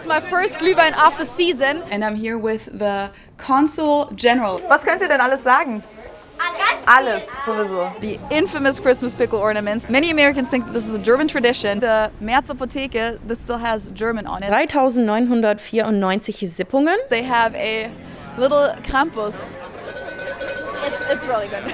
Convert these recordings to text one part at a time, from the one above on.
is my first Glühwein of the season. And I'm here with the Consul General. Was könnt ihr denn alles sagen? Alles, sowieso. The infamous Christmas pickle ornaments. Many Americans think that this is a German tradition. The Merz Apotheke, this still has German on it. 3994 Sippungen. They have a little Krampus. It's really good.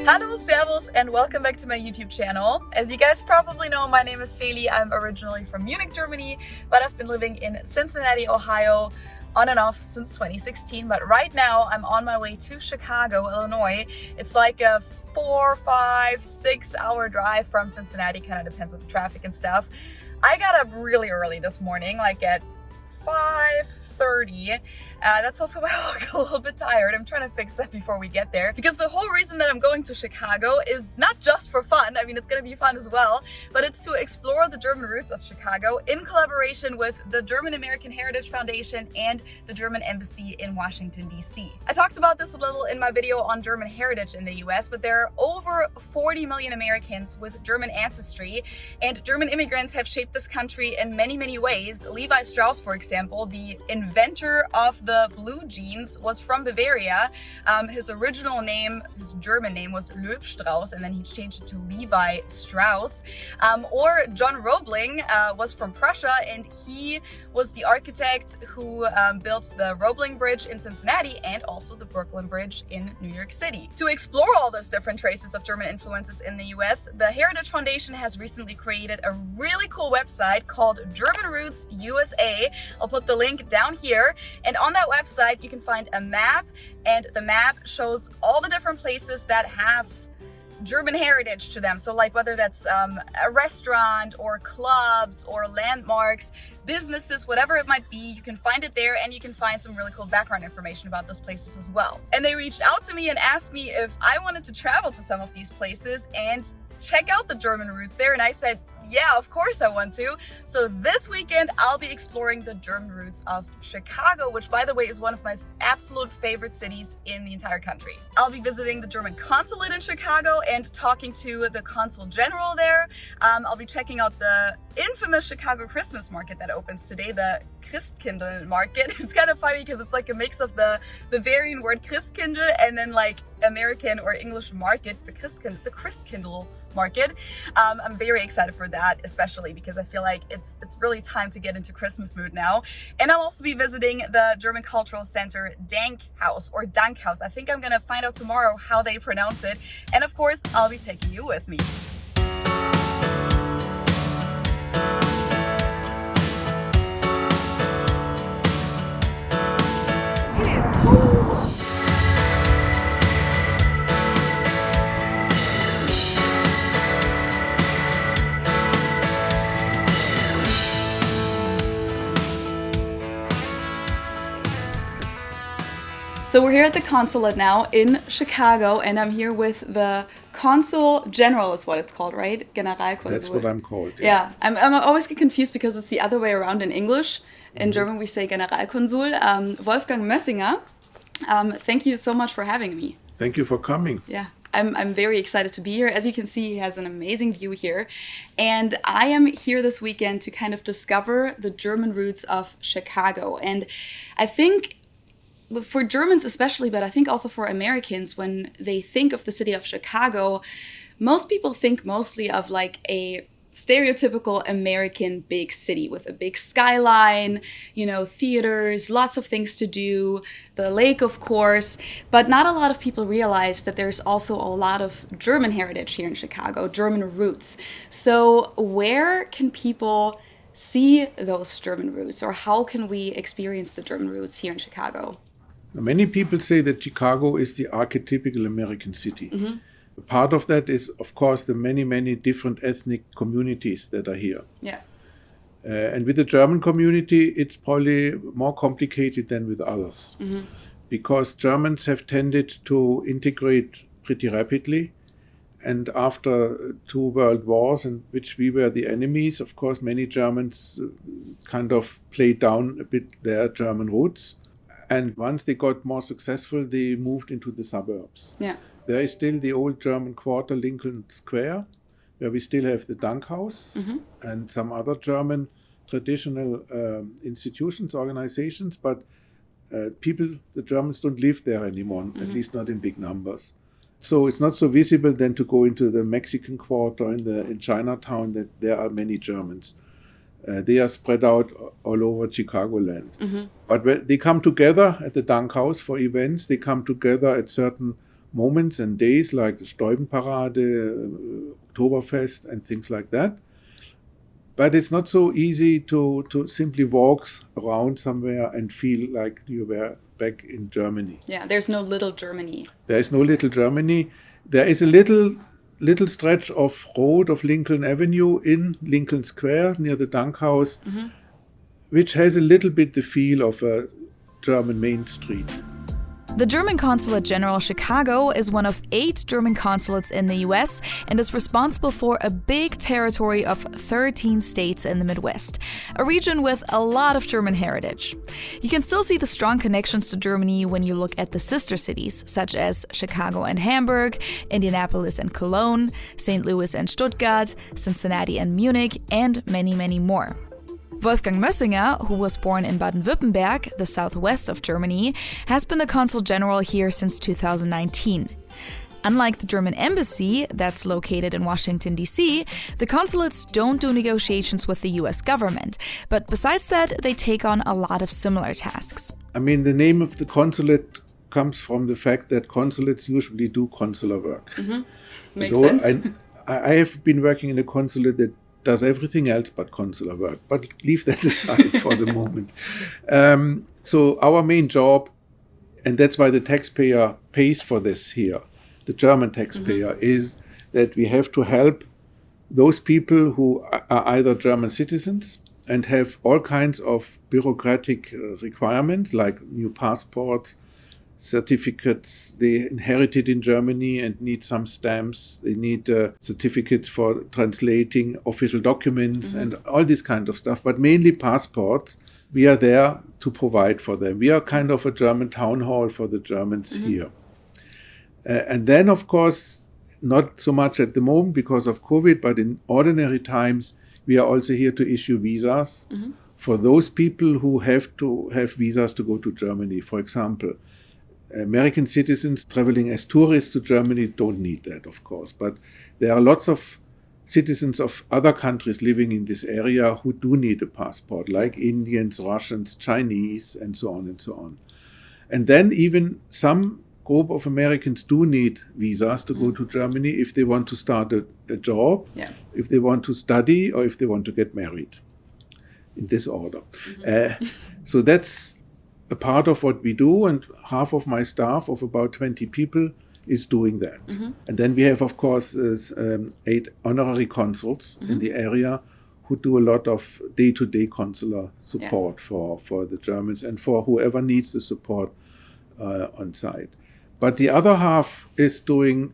Hello, servus, and welcome back to my YouTube channel. As you guys probably know, my name is Feli. I'm originally from Munich, Germany, but I've been living in Cincinnati, Ohio, on and off since 2016. But right now, I'm on my way to Chicago, Illinois. It's like a 4, 5, 6 hour drive from Cincinnati, kind of depends on the traffic and stuff. I got up really early this morning, like at 5:30. That's also why I look a little bit tired. I'm trying to fix that before we get there. Because the whole reason that I'm going to Chicago is not just for fun. I mean, it's going to be fun as well. But it's to explore the German roots of Chicago in collaboration with the German American Heritage Foundation and the German Embassy in Washington, D.C. I talked about this a little in my video on German heritage in the US, but there are over 40 million Americans with German ancestry, and German immigrants have shaped this country in many, many ways. Levi Strauss, for example, the inventor of the blue jeans, was from Bavaria. His original name, his German name, was Löbstrauss, and then he changed it to Levi Strauss. Or John Roebling was from Prussia, and he was the architect who built the Roebling Bridge in Cincinnati and also the Brooklyn Bridge in New York City. To explore all those different traces of German influences in the US, the Heritage Foundation has recently created a really cool website called German Roots USA. I'll put the link down here, and on that website you can find a map, and the map shows all the different places that have German heritage to them. So like whether that's a restaurant or clubs or landmarks, businesses, whatever it might be, you can find it there, and you can find some really cool background information about those places as well. And they reached out to me and asked me if I wanted to travel to some of these places and check out the German roots there, and I said, yeah, of course I want to. So this weekend I'll be exploring the German roots of Chicago, which by the way is one of my absolute favorite cities in the entire country. I'll be visiting the German Consulate in Chicago and talking to the Consul General there. I'll be checking out the infamous Chicago Christmas market that opens today, the Christkindlmarket. It's kind of funny because it's like a mix of the Bavarian word Christkindl and then like American or English market, the Christkindl market. I'm very excited for that, especially because I feel like it's really time to get into Christmas mood now. And I'll also be visiting the German Cultural Center DANK Haus or DANK Haus. I think I'm gonna find out tomorrow how they pronounce it. And of course, I'll be taking you with me. So we're here at the Consulate now in Chicago, and I'm here with the Consul General is what it's called, right? Generalkonsul. That's what I'm called. Yeah, I'm always get confused because it's the other way around in English. In German we say Generalkonsul. Wolfgang Mössinger, thank you so much for having me. Thank you for coming. Yeah. I'm very excited to be here. As you can see, he has an amazing view here. And I am here this weekend to kind of discover the German roots of Chicago. And I think for Germans especially, but I think also for Americans, when they think of the city of Chicago, most people think mostly of like a stereotypical American big city with a big skyline, you know, theaters, lots of things to do, the lake, of course. But not a lot of people realize that there's also a lot of German heritage here in Chicago, German roots. So where can people see those German roots, or how can we experience the German roots here in Chicago? Many people say that Chicago is the archetypical American city. Mm-hmm. Part of that is, of course, the many, many different ethnic communities that are here. Yeah. And with the German community, it's probably more complicated than with others. Mm-hmm. Because Germans have tended to integrate pretty rapidly. And after 2 world wars, in which we were the enemies, of course, many Germans kind of played down a bit their German roots. And once they got more successful, they moved into the suburbs. Yeah. There is still the old German quarter, Lincoln Square, where we still have the DANK Haus and some other German traditional institutions, organizations, but the Germans don't live there anymore, at least not in big numbers. So it's not so visible then to go into the Mexican Quarter in Chinatown that there are many Germans. They are spread out all over Chicagoland. But when they come together at the DANK Haus for events, they come together at certain moments and days like the Stäubenparade, Oktoberfest and things like that. But it's not so easy to simply walk around somewhere and feel like you were back in Germany. Yeah, there's no little Germany. There is no little Germany. There is a little stretch of road of Lincoln Avenue in Lincoln Square near the DANK Haus, which has a little bit the feel of a German main street. The German Consulate General Chicago is one of 8 German consulates in the US and is responsible for a big territory of 13 states in the Midwest, a region with a lot of German heritage. You can still see the strong connections to Germany when you look at the sister cities, such as Chicago and Hamburg, Indianapolis and Cologne, St. Louis and Stuttgart, Cincinnati and Munich, and many, many more. Wolfgang Mössinger, who was born in Baden-Württemberg, the southwest of Germany, has been the Consul General here since 2019. Unlike the German embassy, that's located in Washington, D.C., the consulates don't do negotiations with the US government, but besides that, they take on a lot of similar tasks. I mean, the name of the consulate comes from the fact that consulates usually do consular work. Makes sense. I have been working in a consulate that does everything else but consular work, but leave that aside for the moment. So our main job, and that's why the taxpayer pays for this here, the German taxpayer, is that we have to help those people who are either German citizens and have all kinds of bureaucratic requirements like new passports, certificates they inherited in Germany and need some stamps. They need certificates for translating official documents and all this kind of stuff, but mainly passports. We are there to provide for them. We are kind of a German town hall for the Germans here. And then, of course, not so much at the moment because of COVID, but in ordinary times, we are also here to issue visas for those people who have to have visas to go to Germany. For example, American citizens traveling as tourists to Germany don't need that, of course. But there are lots of citizens of other countries living in this area who do need a passport, like Indians, Russians, Chinese, and so on and so on. And then even some group of Americans do need visas to go to Germany if they want to start a job, if they want to study, or if they want to get married, in this order. So that's a part of what we do, and half of my staff of about 20 people is doing that. And then we have, of course, 8 honorary consuls in the area who do a lot of day-to-day consular support for the Germans and for whoever needs the support on site. But the other half is doing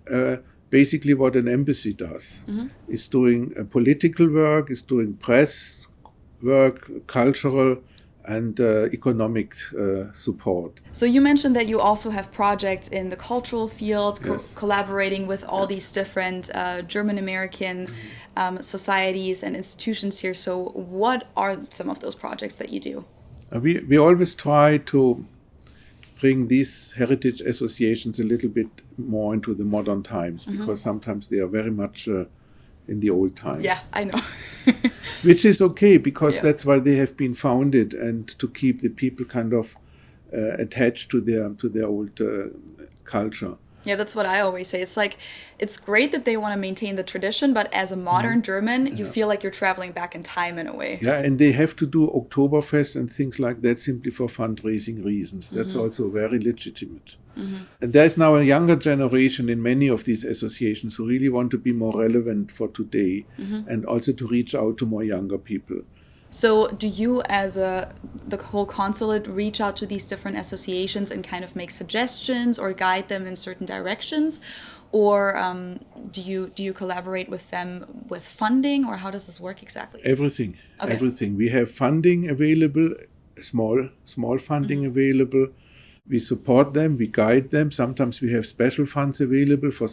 basically what an embassy does. Is doing political work, is doing press work, cultural and economic support. So you mentioned that you also have projects in the cultural field, collaborating with all these different German-American societies and institutions here. So what are some of those projects that you do? We always try to bring these heritage associations a little bit more into the modern times, because sometimes they are very much in the old times. Yeah, I know. Which is okay, because that's why they have been founded, and to keep the people kind of attached to their old culture. Yeah, that's what I always say. It's like, it's great that they want to maintain the tradition, but as a modern German, you feel like you're traveling back in time in a way. Yeah, and they have to do Oktoberfest and things like that simply for fundraising reasons. That's also very legitimate. And there's now a younger generation in many of these associations who really want to be more relevant for today and also to reach out to more younger people. So do you, as the whole consulate, reach out to these different associations and kind of make suggestions or guide them in certain directions? Or do you collaborate with them with funding, or how does this work exactly? Everything. We have funding available, small funding available. We support them, we guide them. Sometimes we have special funds available for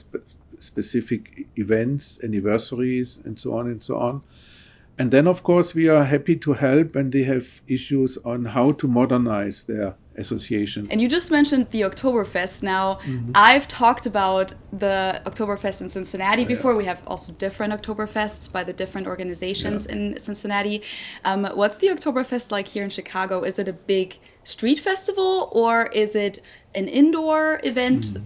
specific events, anniversaries, and so on and so on. And then, of course, we are happy to help when they have issues on how to modernize their association. And you just mentioned the Oktoberfest. Now, I've talked about the Oktoberfest in Cincinnati before. We have also different Oktoberfests by the different organizations in Cincinnati. What's the Oktoberfest like here in Chicago? Is it a big street festival or is it an indoor event?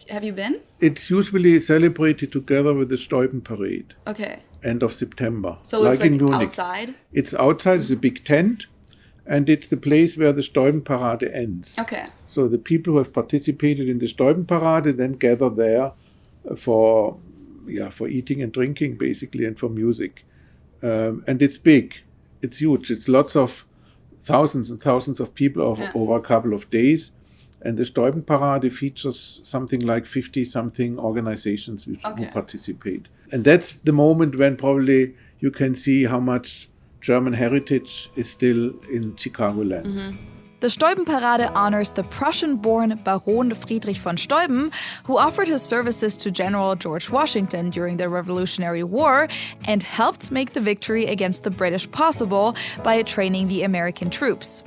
Have you been? It's usually celebrated together with the Stäuben Parade. Okay. End of September. So it's in like Munich. outside? It's outside, it's a big tent, and it's the place where the Stäuben Parade ends. Okay. So the people who have participated in the Stäuben Parade then gather there for eating and drinking, basically, and for music. And it's big. It's huge. It's lots of thousands and thousands of people over a couple of days. And the Stäuben Parade features something like 50-something organizations who participate. And that's the moment when probably you can see how much German heritage is still in Chicagoland. The Stäuben-Parade honors the Prussian-born Baron Friedrich von Stäuben, who offered his services to General George Washington during the Revolutionary War and helped make the victory against the British possible by training the American troops.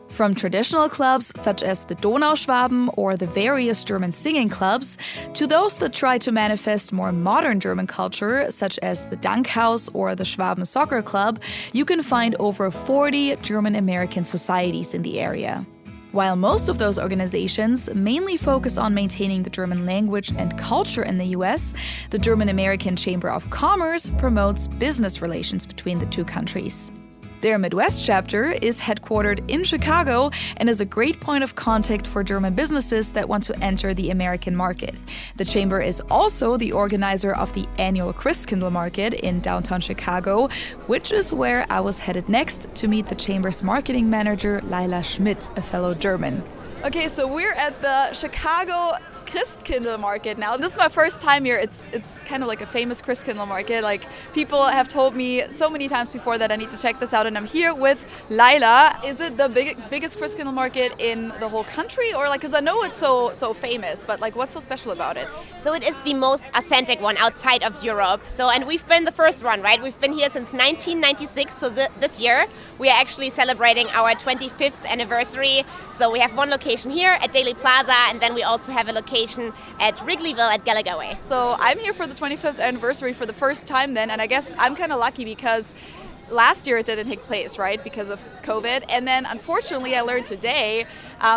From traditional clubs such as the Donauschwaben or the various German singing clubs, to those that try to manifest more modern German culture, such as the DANK Haus or the Schwaben Soccer Club, you can find over 40 German-American societies in the area. While most of those organizations mainly focus on maintaining the German language and culture in the US, the German-American Chamber of Commerce promotes business relations between the two countries. Their Midwest chapter is headquartered in Chicago and is a great point of contact for German businesses that want to enter the American market. The chamber is also the organizer of the annual Christkindlmarket in downtown Chicago, which is where I was headed next to meet the chamber's marketing manager, Laila Schmidt, a fellow German. Okay, so we're at the Chicago Christkindlmarket now. This is my first time here. It's kind of like a famous Christkindlmarket. Like, people have told me so many times before that I need to check this out, and I'm here with Laila. Is it the biggest Christkindlmarket in the whole country, or like, because I know it's so famous, but like, what's so special about it? So it is the most authentic one outside of Europe. So, and we've been the first one, right? We've been here since 1996. So this year we are actually celebrating our 25th anniversary. So we have one location here at Daly Plaza, and then we also have a location at Wrigleyville at Gallagher Way. So I'm here for the 25th anniversary for the first time then, and I guess I'm kind of lucky because last year it didn't take place, right, because of COVID. And then unfortunately I learned today,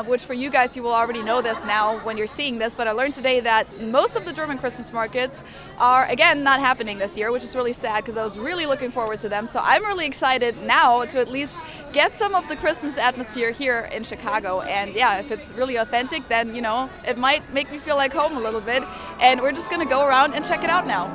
which for you guys, you will already know this now when you're seeing this, but I learned today that most of the German Christmas markets are, again, not happening this year, which is really sad because I was really looking forward to them. So I'm really excited now to at least get some of the Christmas atmosphere here in Chicago. And yeah, if it's really authentic, then, you know, it might make me feel like home a little bit. And we're just going to go around and check it out now.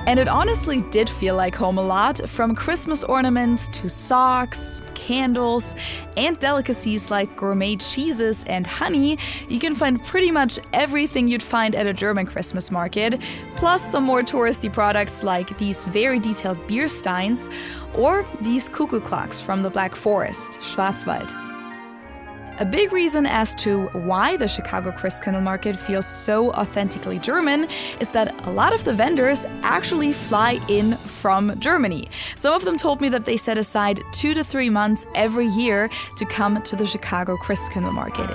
And it honestly did feel like home a lot, from Christmas ornaments to socks, candles, and delicacies like gourmet cheeses and honey. You can find pretty much everything you'd find at a German Christmas market, plus some more touristy products like these very detailed beer steins or these cuckoo clocks from the Black Forest, Schwarzwald. A big reason as to why the Chicago Christkindlmarket feels so authentically German is that a lot of the vendors actually fly in from Germany. Some of them told me that they set aside 2 to 3 months every year to come to the Chicago Christkindlmarket.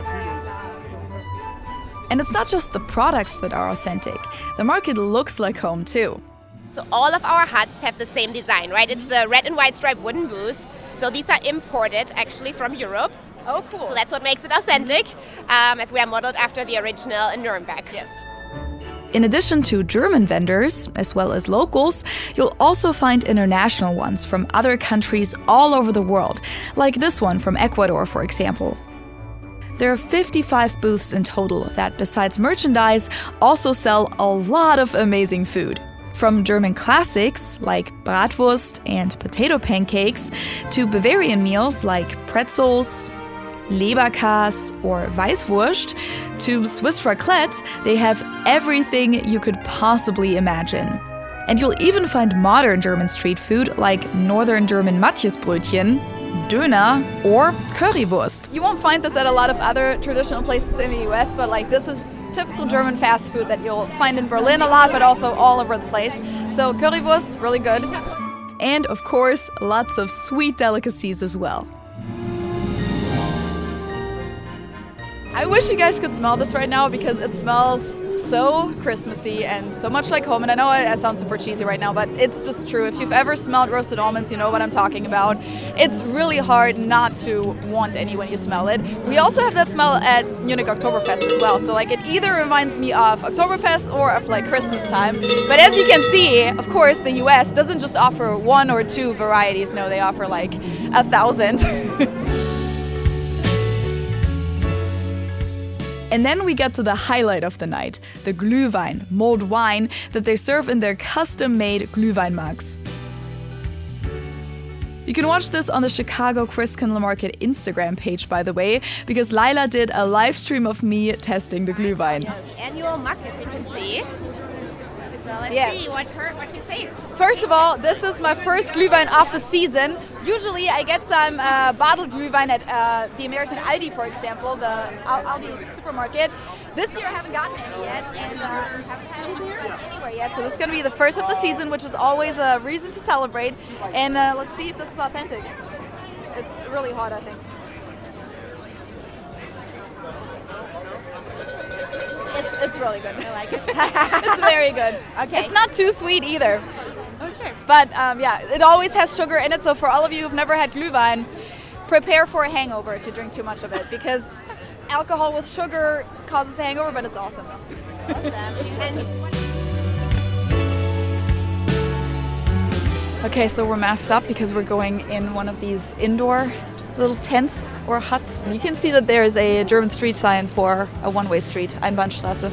And it's not just the products that are authentic. The market looks like home too. So all of our huts have the same design, right? It's the red and white striped wooden booth. So these are imported actually from Europe. Oh, cool. So that's what makes it authentic, as we are modeled after the original in Nuremberg. Yes. In addition to German vendors, as well as locals, you'll also find international ones from other countries all over the world, like this one from Ecuador, for example. There are 55 booths in total that, besides merchandise, also sell a lot of amazing food. From German classics like Bratwurst and potato pancakes to Bavarian meals like pretzels, Leberkäse or Weißwurst, to Swiss raclette, they have everything you could possibly imagine. And you'll even find modern German street food like Northern German Matjesbrötchen, Döner, or Currywurst. You won't find this at a lot of other traditional places in the US, but like this is typical German fast food that you'll find in Berlin a lot, but also all over the place. So Currywurst, really good. And of course, lots of sweet delicacies as well. I wish you guys could smell this right now because it smells so Christmassy and so much like home. And I know I sound super cheesy right now, but it's just true. If you've ever smelled roasted almonds, you know what I'm talking about. It's really hard not to want any when you smell it. We also have that smell at Munich Oktoberfest as well. So like it either reminds me of Oktoberfest or of like Christmas time. But as you can see, of course, the US doesn't just offer 1 or 2 varieties. No, they offer like 1,000. And then we get to the highlight of the night, the Glühwein, mulled wine that they serve in their custom-made Glühwein mugs. You can watch this on the Chicago Christkindlmarket Instagram page, by the way, because Laila did a live stream of me testing the Glühwein. Yes, annual mug, as you can see. So let's see what she says. First of all, this is my first Glühwein of the season. Usually I get some bottled Glühwein at the American Aldi, for example, the Aldi supermarket. This year I haven't gotten any yet, and haven't had it anywhere yet. So this is going to be the first of the season, which is always a reason to celebrate. And let's see if this is authentic. It's really hot, I think. It's really good. I like it. It's very good. Okay. It's not too sweet either. Okay. But yeah, it always has sugar in it. So for all of you who've never had Glühwein, prepare for a hangover if you drink too much of it, because alcohol with sugar causes a hangover, but it's awesome. Okay, so we're masked up because we're going in one of these indoor little tents or huts. You can see that there is a German street sign for a one-way street, Einbahnstraße.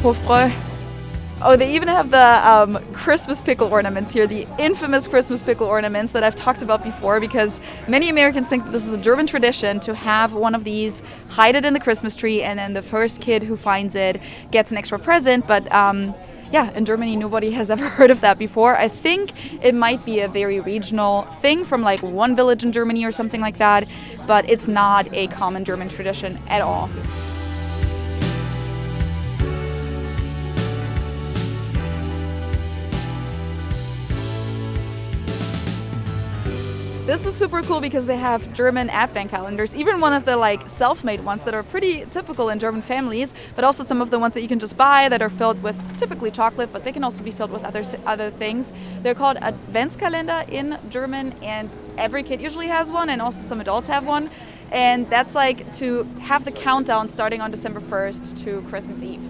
Hofbräu. Oh, they even have the Christmas pickle ornaments here, the infamous Christmas pickle ornaments that I've talked about before, because many Americans think that this is a German tradition to have one of these, hide it in the Christmas tree, and then the first kid who finds it gets an extra present. But yeah, in Germany, nobody has ever heard of that before. I think it might be a very regional thing from like one village in Germany or something like that, but it's not a common German tradition at all. This is super cool because they have German Advent calendars, even one of the like self-made ones that are pretty typical in German families, but also some of the ones that you can just buy that are filled with typically chocolate, but they can also be filled with other things. They're called Adventskalender in German, and every kid usually has one, and also some adults have one. And that's like to have the countdown starting on December 1st to Christmas Eve.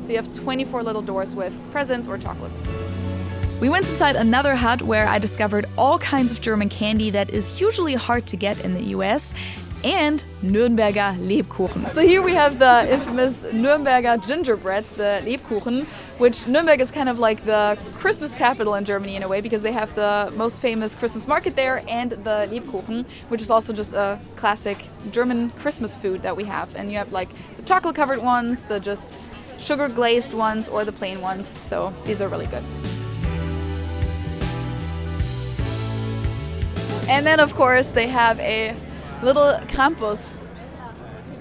So you have 24 little doors with presents or chocolates. We went inside another hut where I discovered all kinds of German candy that is usually hard to get in the US, and Nürnberger Lebkuchen. So here we have the infamous Nürnberger gingerbreads, the Lebkuchen, which Nürnberg is kind of like the Christmas capital in Germany in a way, because they have the most famous Christmas market there and the Lebkuchen, which is also just a classic German Christmas food that we have. And you have like the chocolate covered ones, the just sugar glazed ones, or the plain ones. So these are really good. And then, of course, they have a little Krampus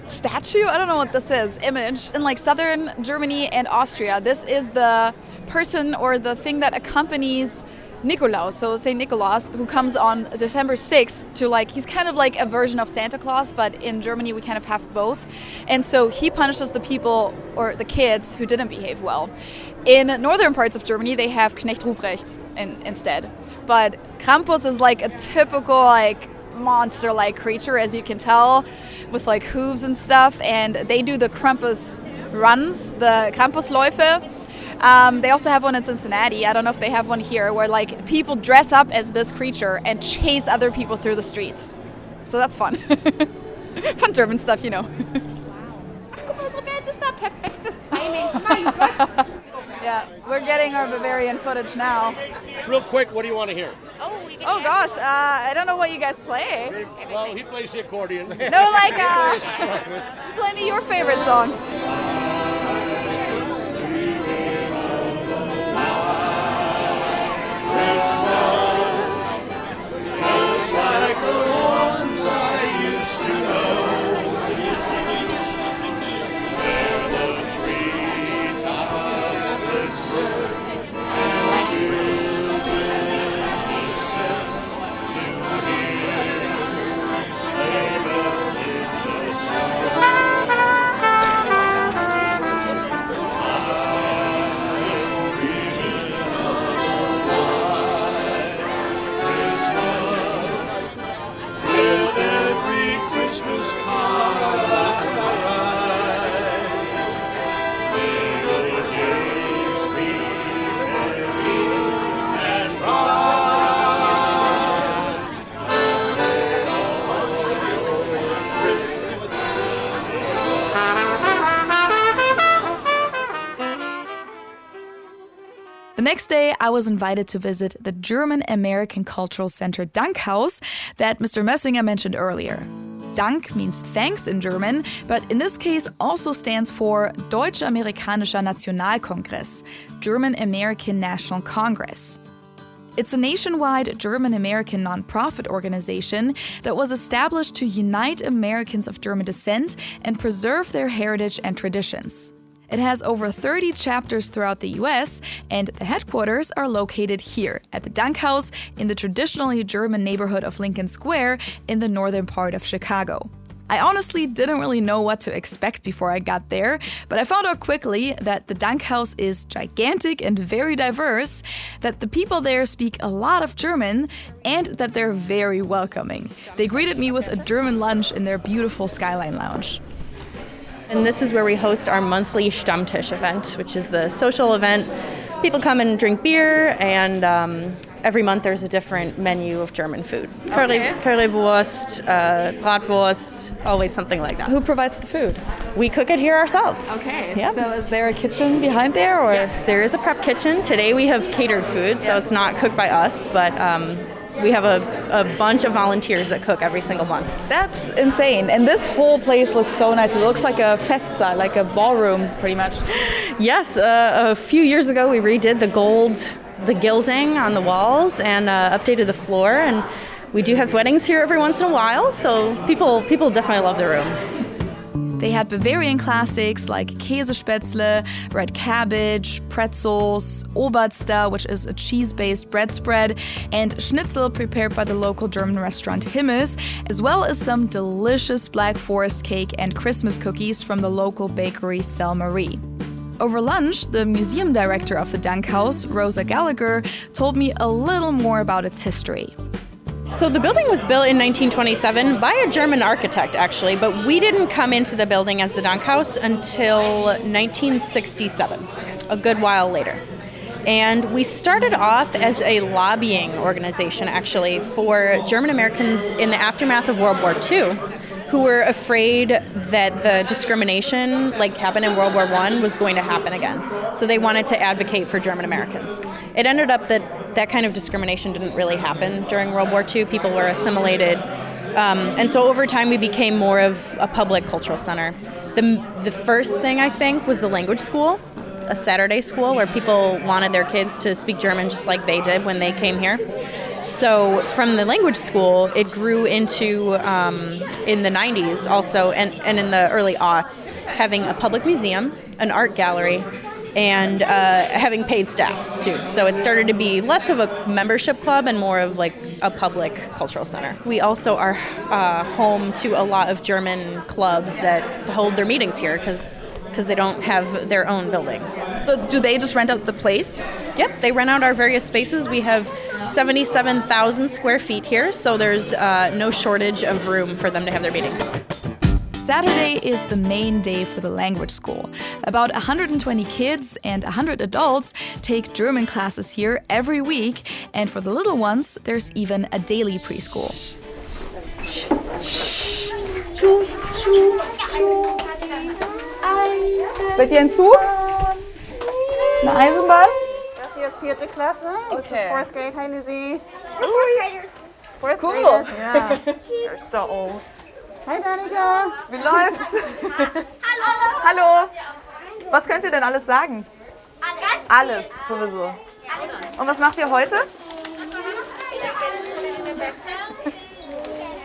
statue. I don't know what this is. Image. In like southern Germany and Austria, this is the person or the thing that accompanies Nikolaus, so St. Nicholas, who comes on December 6th to like, he's kind of like a version of Santa Claus, but in Germany we kind of have both. And so he punishes the people or the kids who didn't behave well. In northern parts of Germany, they have Knecht Ruprecht instead. But Krampus is like a typical like monster-like creature, as you can tell, with like hooves and stuff. And they do the Krampus runs, the Krampusläufe. They also have one in Cincinnati. I don't know if they have one here, where like people dress up as this creature and chase other people through the streets. So that's fun. Fun German stuff, you know. Yeah, we're getting our Bavarian footage now. Real quick, what do you want to hear? Oh gosh, I don't know what you guys play. Well, he plays the accordion. No, like, play me your favorite song. The next day, I was invited to visit the German American Cultural Center DANK Haus that Mr. Messinger mentioned earlier. Dank means thanks in German, but in this case also stands for Deutsch-Amerikanischer Nationalkongress, German American National Congress. It's a nationwide German-American nonprofit organization that was established to unite Americans of German descent and preserve their heritage and traditions. It has over 30 chapters throughout the US, and the headquarters are located here at the DANK Haus in the traditionally German neighborhood of Lincoln Square in the northern part of Chicago. I honestly didn't really know what to expect before I got there, but I found out quickly that the DANK Haus is gigantic and very diverse, that the people there speak a lot of German, and that they're very welcoming. They greeted me with a German lunch in their beautiful Skyline Lounge. And this is where we host our monthly Stammtisch event, which is the social event. People come and drink beer, and every month there's a different menu of German food. Currywurst, Bratwurst, always something like that. Who provides the food? We cook it here ourselves. Okay. Yep. So is there a kitchen behind there? Or? Yes, there is a prep kitchen. Today we have catered food, so it's not cooked by us, but we have a bunch of volunteers that cook every single month. That's insane. And this whole place looks so nice. It looks like a Festsaal, like a ballroom, pretty much. Yes, a few years ago we redid the gilding on the walls and updated the floor. And we do have weddings here every once in a while, so people definitely love the room. They had Bavarian classics like Käsespätzle, red cabbage, pretzels, Oberster, which is a cheese-based bread spread, and schnitzel prepared by the local German restaurant Himmels, as well as some delicious Black Forest cake and Christmas cookies from the local bakery Sel Marie. Over lunch, the museum director of the DANK Haus, Rosa Gallagher, told me a little more about its history. So the building was built in 1927 by a German architect, actually, but we didn't come into the building as the DANK Haus until 1967, a good while later. And we started off as a lobbying organization, actually, for German Americans in the aftermath of World War II, who were afraid that the discrimination like happened in World War I was going to happen again. So they wanted to advocate for German Americans. It ended up that kind of discrimination didn't really happen during World War II. People were assimilated. And so over time we became more of a public cultural center. The first thing, I think, was the language school, a Saturday school where people wanted their kids to speak German just like they did when they came here. So from the language school, it grew into, in the 90s also, and in the early aughts, having a public museum, an art gallery, and having paid staff too. So it started to be less of a membership club and more of like a public cultural center. We also are home to a lot of German clubs that hold their meetings here because they don't have their own building. So do they just rent out the place? Yep, they rent out our various spaces. We have 77,000 square feet here, so there's no shortage of room for them to have their meetings. Saturday is the main day for the language school. About 120 kids and 100 adults take German classes here every week, and for the little ones, there's even a daily preschool. Seid ihr ein Zug? Eine Eisenbahn? Das hier ist 4. Klasse. This is 4th grade. Hi, Lizzie. Fourth Cool. graders. Yeah. You're so old. Hi, Danica. Wie läuft's? Hallo. Was könnt ihr denn alles sagen? Alles, sowieso. Und was macht ihr heute?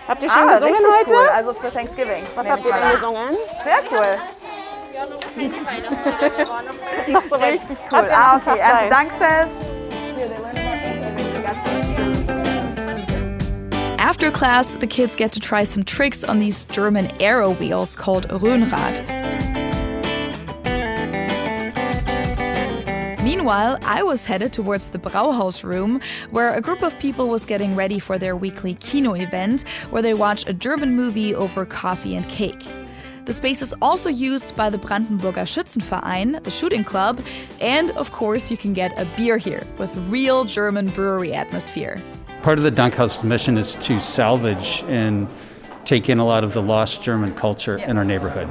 Habt ihr schon gesungen richtig heute? cool. Also für Thanksgiving. Was habt ihr denn gesungen? Sehr cool. Noch so Richtig cool. Habt ihr noch einen Okay. Tag Zeit? Dankfest. After class, the kids get to try some tricks on these German aero wheels called Röhnrad. Meanwhile, I was headed towards the Brauhaus room, where a group of people was getting ready for their weekly Kino event, where they watch a German movie over coffee and cake. The space is also used by the Brandenburger Schützenverein, the shooting club, and of course you can get a beer here with real German brewery atmosphere. Part of the DANK Haus mission is to salvage and take in a lot of the lost German culture in our neighborhood.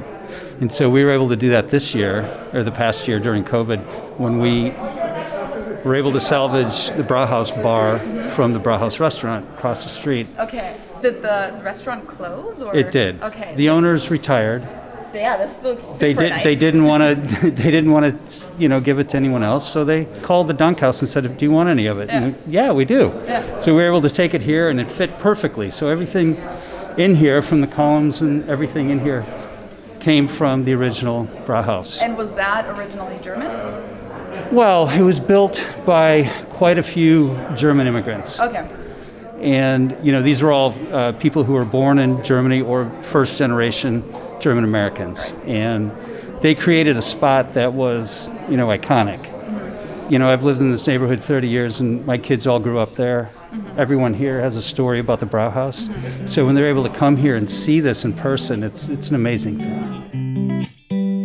And so we were able to do that this year, or the past year during COVID, when we were able to salvage the Brauhaus bar from the Brauhaus restaurant across the street. Okay. Did the restaurant close? Or? It did. Okay. The owners retired. Yeah, this looks super nice. They didn't want to give it to anyone else, so they called the DANK Haus and said, "Do you want any of it?" Yeah. And yeah, we do. Yeah. So we were able to take it here, and it fit perfectly. So everything in here, from the columns and everything in here, came from the original Brauhaus. And was that originally German? Well, it was built by quite a few German immigrants. Okay. And, these were all people who were born in Germany or first generation German Americans. And they created a spot that was, iconic. Mm-hmm. I've lived in this neighborhood 30 years and my kids all grew up there. Mm-hmm. Everyone here has a story about the Brauhaus. Mm-hmm. So when they're able to come here and see this in person, it's an amazing thing.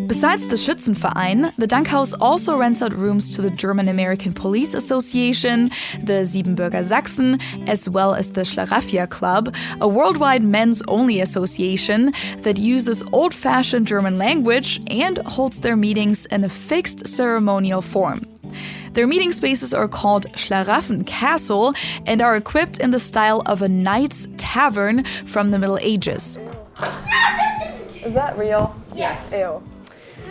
Besides the Schützenverein, the DANK Haus also rents out rooms to the German-American Police Association, the Siebenbürger Sachsen, as well as the Schlaraffia Club, a worldwide men's-only association that uses old-fashioned German language and holds their meetings in a fixed ceremonial form. Their meeting spaces are called Schlaraffenkastel and are equipped in the style of a knight's tavern from the Middle Ages. Is that real? Yes. Ew.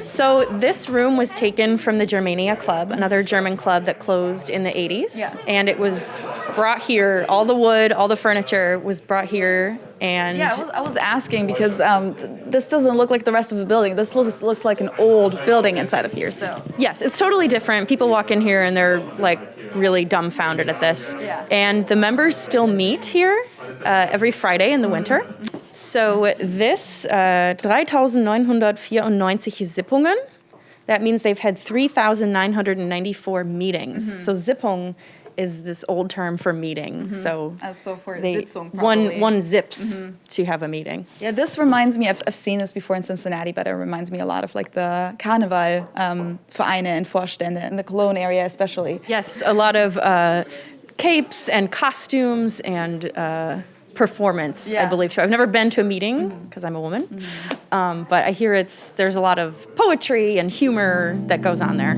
So this room was taken from the Germania Club, another German club that closed in the 80s. Yeah. And it was brought here, all the wood, all the furniture was brought here. And Yeah, I was asking because this doesn't look like the rest of the building. This looks like an old building inside of here. So yes, it's totally different. People walk in here and they're like really dumbfounded at this. Yeah. And the members still meet here every Friday in the winter. So this 3.994 Sitzungen, that means they've had 3,994 meetings. Mm-hmm. So Sitzung is this old term for meeting. Mm-hmm. So for they, Sitzung probably. one zips to have a meeting. Yeah, this reminds me, I've seen this before in Cincinnati, but it reminds me a lot of like the Karneval Vereine and Vorstände in the Cologne area especially. Yes, a lot of capes and costumes and performance, I believe. I've never been to a meeting because I'm a woman, but I hear there's a lot of poetry and humor that goes on there.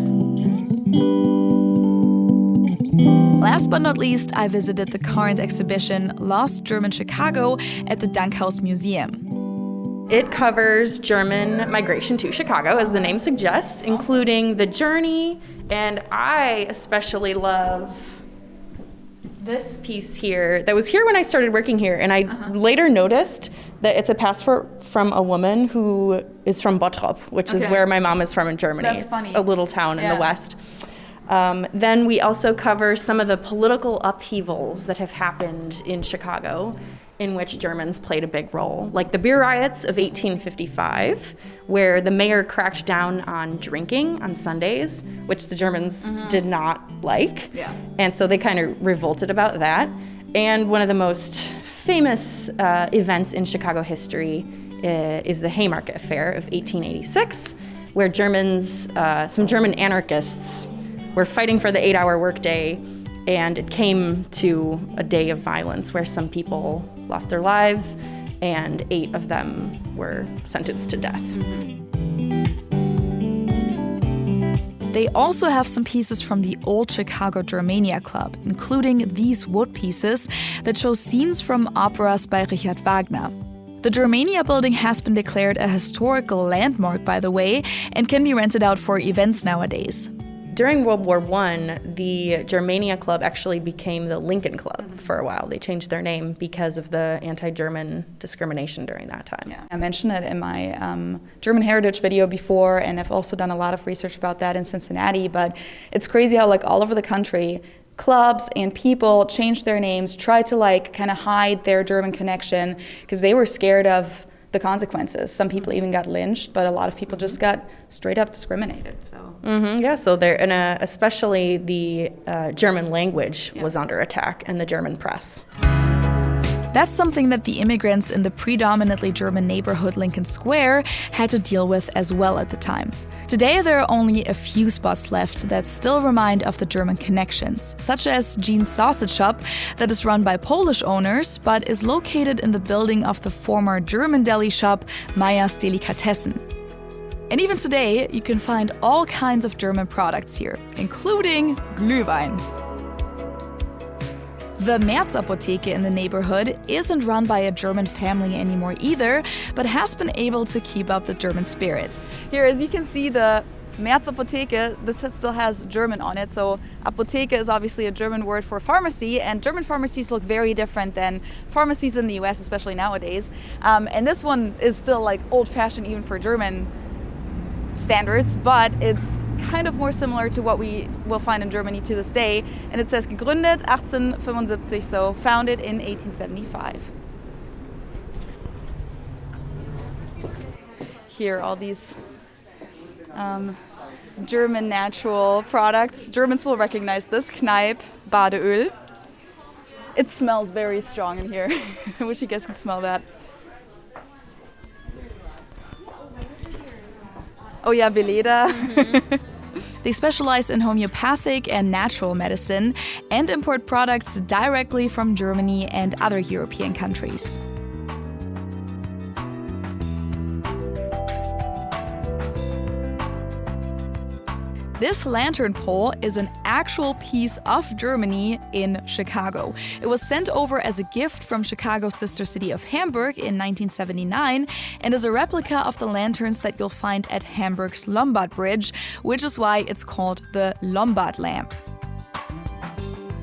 Last but not least, I visited the current exhibition Lost German Chicago at the DANK Haus Museum. It covers German migration to Chicago, as the name suggests, including the journey, and I especially love this piece here that was here when I started working here, and I later noticed that it's a passport from a woman who is from Bottrop, which is where my mom is from in Germany. That's it's funny. a little town in the west. Then we also cover some of the political upheavals that have happened in Chicago in which Germans played a big role, like the beer riots of 1855, where the mayor cracked down on drinking on Sundays, which the Germans did not like. Yeah. And so they kind of revolted about that. And one of the most famous events in Chicago history is the Haymarket Affair of 1886, where some German anarchists were fighting for the 8-hour workday, and it came to a day of violence where some people lost their lives, and 8 of them were sentenced to death. They also have some pieces from the old Chicago Germania Club, including these wood pieces that show scenes from operas by Richard Wagner. The Germania building has been declared a historical landmark, by the way, and can be rented out for events nowadays. During World War I, the Germania Club actually became the Lincoln Club for a while. They changed their name because of the anti-German discrimination during that time. Yeah. I mentioned it in my German heritage video before, and I've also done a lot of research about that in Cincinnati, but it's crazy how like all over the country, clubs and people changed their names, tried to like kind of hide their German connection because they were scared of the consequences. Some people even got lynched, but a lot of people just got straight up discriminated. So yeah, so there, and especially the German language was under attack, and the German press. That's something that the immigrants in the predominantly German neighborhood Lincoln Square had to deal with as well at the time. Today there are only a few spots left that still remind of the German connections, such as Jean's Sausage Shop that is run by Polish owners but is located in the building of the former German deli shop Meyer's Delikatessen. And even today, you can find all kinds of German products here, including Glühwein. The Merz Apotheke in the neighborhood isn't run by a German family anymore either, but has been able to keep up the German spirit. Here, as you can see, the Merz Apotheke, still has German on it. So Apotheke is obviously a German word for pharmacy, and German pharmacies look very different than pharmacies in the US, especially nowadays. And this one is still like old-fashioned even for German standards, but it's kind of more similar to what we will find in Germany to this day. And it says gegründet 1875, so founded in 1875. Here, all these German natural products. Germans will recognize this, Kneipp Badeöl. It smells very strong in here. I wish you guys could smell that. Oh yeah, Veleda. They specialize in homeopathic and natural medicine and import products directly from Germany and other European countries. This lantern pole is an actual piece of Germany in Chicago. It was sent over as a gift from Chicago's sister city of Hamburg in 1979 and is a replica of the lanterns that you'll find at Hamburg's Lombard Bridge, which is why it's called the Lombard lamp.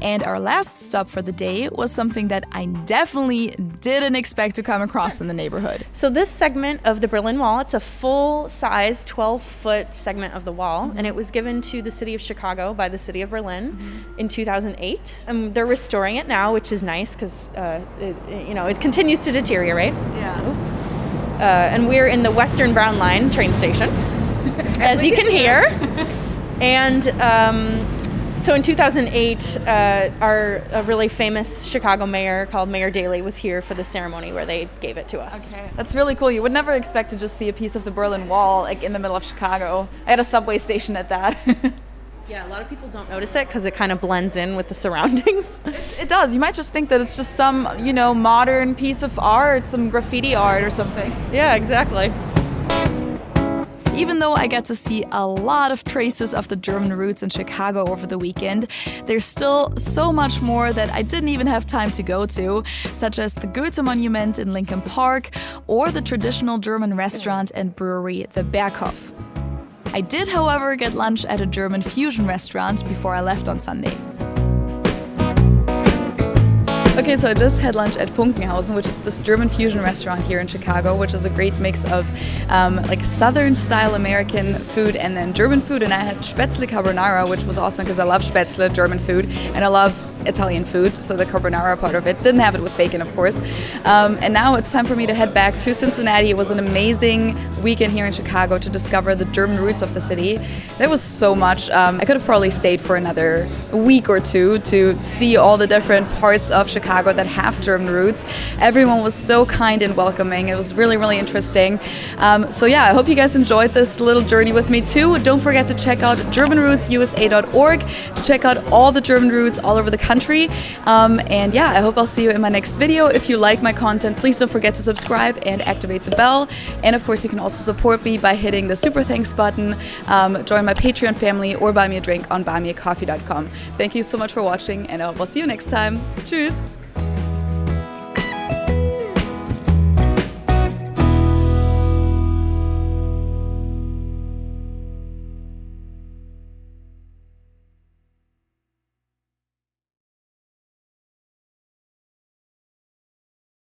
And our last stop for the day was something that I definitely didn't expect to come across in the neighborhood. So this segment of the Berlin Wall, it's a full-size 12-foot segment of the wall, and it was given to the city of Chicago by the city of Berlin in 2008. They're restoring it now, which is nice because it continues to deteriorate. Yeah. And we're in the Western Brown Line train station, as you can hear. And so in 2008, a really famous Chicago mayor called Mayor Daley was here for the ceremony where they gave it to us. Okay. That's really cool. You would never expect to just see a piece of the Berlin Wall like in the middle of Chicago. I had a subway station at that. Yeah, a lot of people don't notice it because it kind of blends in with the surroundings. It does. You might just think that it's just some, modern piece of art, some graffiti art or something. Yeah, exactly. Even though I got to see a lot of traces of the German roots in Chicago over the weekend, there's still so much more that I didn't even have time to go to, such as the Goethe Monument in Lincoln Park or the traditional German restaurant and brewery, the Berghof. I did, however, get lunch at a German fusion restaurant before I left on Sunday. Okay, so I just had lunch at Funkenhausen, which is this German fusion restaurant here in Chicago, which is a great mix of Southern-style American food and then German food. And I had Spätzle carbonara, which was awesome because I love Spätzle, German food, and I love Italian food, so the carbonara part of it. Didn't have it with bacon, of course. And now it's time for me to head back to Cincinnati. It was an amazing weekend here in Chicago to discover the German roots of the city. There was so much. I could have probably stayed for another week or two to see all the different parts of Chicago that have German roots. Everyone was so kind and welcoming. It was really, really interesting. So yeah, I hope you guys enjoyed this little journey with me too. Don't forget to check out GermanRootsUSA.org to check out all the German roots all over the country. And yeah, I hope I'll see you in my next video. If you like my content, please don't forget to subscribe and activate the bell. And of course, you can also support me by hitting the super thanks button, join my Patreon family, or buy me a drink on buymeacoffee.com. Thank you so much for watching, and I hope I'll see you next time. Tschüss!